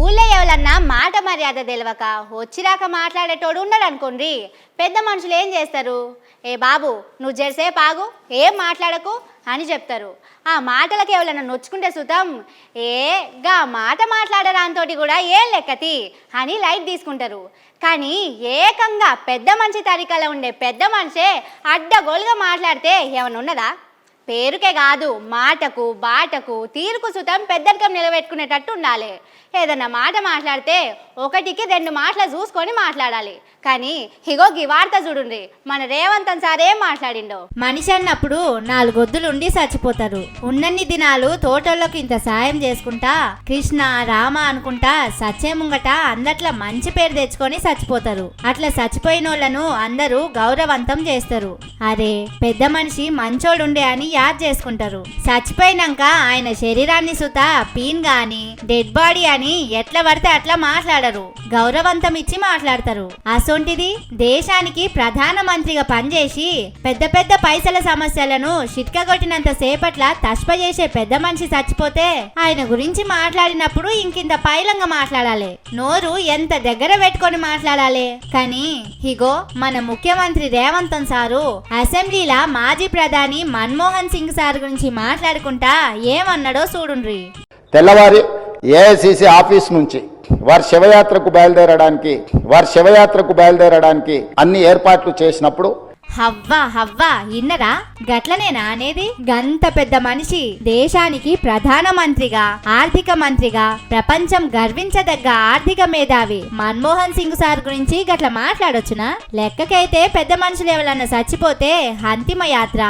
ఊళ్ళో ఎవరన్నా మాట మర్యాద తెలియక వచ్చిరాక మాట్లాడేటోడు ఉన్నాడు అనుకోండి, పెద్ద మనుషులు ఏం చేస్తారు? ఏ బాబు నువ్వు జెర్సేపు ఆగు, ఏం మాట్లాడకు అని చెప్తారు. ఆ మాటలకు ఎవరన్నా నొచ్చుకుంటే సుతం, గా మాట మాట్లాడరాంతోటి కూడా ఏం లెక్కతి అని లైట్ తీసుకుంటారు. కానీ ఏకంగా పెద్ద మనిషి తరికలో ఉండే పెద్ద మనిషే అడ్డగోలుగా మాట్లాడితే ఏమన్నా ఉన్నదా? పేరుకే కాదు, మాటకు బాటకు తీరుకు సుతం పెద్దరికం నిలబెట్టుకునేటట్టు ఉండాలి. ఏదన్నా మాట మాట్లాడితే ఒకటికి రెండు మాటలు చూసుకొని మాట్లాడాలి. కానీ ఇగో ఈ వార్త చూడండి, మన రేవంతన్ సార్ ఏం మాట్లాడిండో. మనిషి అన్నప్పుడు నాలుగొద్దులుండి చచ్చిపోతారు. ఉన్నన్ని దినాలు తోటోళ్ళకు ఇంత సాయం చేసుకుంటా కృష్ణ రామ అనుకుంటా సచ్చే ముంగట అందట్లా మంచి పేరు తెచ్చుకొని చచ్చిపోతారు. అట్లా చచ్చిపోయినోళ్లను అందరూ గౌరవంతం చేస్తారు. అరే పెద్ద మనిషి మంచోడుండే అని యాద్ చేసుకుంటారు. చచ్చిపోయినాక ఆయన శరీరాన్ని సుత పీన్ గాని డెడ్ బాడీ అని ఎట్లా పడితే అట్లా మాట్లాడరు, గౌరవంతం ఇచ్చి మాట్లాడతారు. అసొంటిది దేశానికి ప్రధానమంత్రిగా పనిచేసి పెద్ద పెద్ద పైసల సమస్యలను చిట్కగొట్టినంత సేపట్ల తష్ప చేసే పెద్ద మనిషి చచ్చిపోతే ఆయన గురించి మాట్లాడినప్పుడు ఇంకింత పైలంగా మాట్లాడాలి, నోరు ఎంత దగ్గర పెట్టుకొని మాట్లాడాలి. కానీ ఇగో మన ముఖ్యమంత్రి రేవంతన్ సారు అసెంబ్లీలా మాజీ ప్రధాని మన్మోహన్ సింగ్ సార్ గురించి మాట్లాడుకుంటా ఏమన్నాడో చూడుండ్రి. తెల్లవారి ఏఐసిసి ఆఫీస్ నుంచి వారి శివయాత్రకు బయలుదేరడానికి అన్ని ఏర్పాట్లు చేసినప్పుడు హవ్వా ఇన్నరా గట్లనేనా అనేది? గంత పెద్ద మనిషి దేశానికి ప్రధానమంత్రిగా ఆర్థిక మంత్రిగా ప్రపంచం గర్వించదగ్గ ఆర్థిక మేధావి మన్మోహన్ సింగ్ సార్ గురించి గట్ల మాట్లాడొచ్చునా? లెక్కకైతే పెద్ద మనుషులు ఎవరన్నా చచ్చిపోతే అంతిమ యాత్ర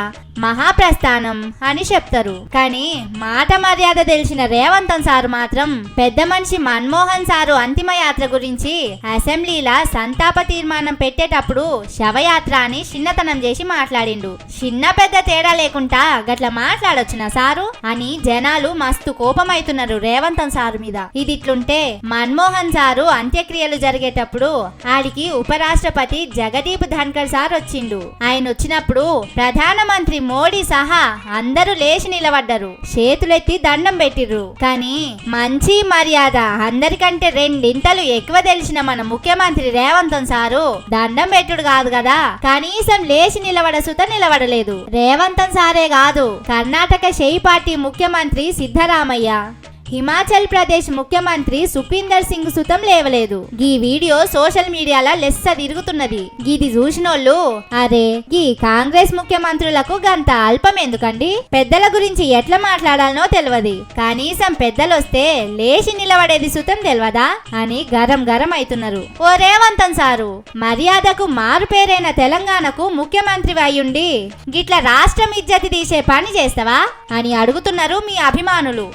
మహాప్రస్థానం అని చెప్తారు. కానీ మాట మర్యాద తెలిసిన రేవంతన్ సారు మాత్రం పెద్ద మనిషి మన్మోహన్ సారు అంతిమ యాత్ర గురించి అసెంబ్లీలా సంతాప తీర్మానం పెట్టేటప్పుడు శవయాత్ర అని చిన్నతనం చేసి మాట్లాడిండు. చిన్న పెద్ద తేడా లేకుండా గట్ల మాట్లాడొచ్చునా సారు అని జనాలు మస్తు కోపమైతున్నారు రేవంతన్ సారు మీద. ఇది ఇట్లుంటే మన్మోహన్ సారు అంత్యక్రియలు జరిగేటప్పుడు ఆడికి ఉపరాష్ట్రపతి జగదీప్ ధన్కర్ సార్ వచ్చిండు. ఆయన వచ్చినప్పుడు ప్రధానమంత్రి మోడీ సహా అందరూ లేచి నిలబడ్డారు, చేతులెత్తి దండం పెట్టిర్రు. కానీ మంచి మర్యాద అందరికంటే రెండింతలు ఎక్కువ తెలిసిన మన ముఖ్యమంత్రి రేవంతన్ సారు దండం పెట్టుడు కాదు కదా, కనీసం లేచి నిలబడలేదు. రేవంతన్ సారే కాదు, కర్ణాటక షెయి పార్టీ ముఖ్యమంత్రి సిద్ధరామయ్య, హిమాచల్ ప్రదేశ్ ముఖ్యమంత్రి సుఖీందర్ సింగ్ సుతం లేవలేదు. ఈ వీడియో సోషల్ మీడియాలో లెస్స తిరుగుతున్నది. ఇది చూసినోళ్ళు అరే ఈ కాంగ్రెస్ ముఖ్యమంత్రులకు గంత అల్పం ఎందుకండి, పెద్దల గురించి ఎట్లా మాట్లాడాలనో తెలియదు, కనీసం పెద్దలొస్తే లేచి నిలబడేది సుతం తెలియదా అని గరం అవుతున్నారు. ఓ రేవంతన్ సారు, మర్యాదకు మారు పేరైన తెలంగాణకు ముఖ్యమంత్రి అయ్యుండి గిట్ల రాష్ట్రం ఇజ్జతి తీసే పని చేస్తావా అని అడుగుతున్నారు మీ అభిమానులు.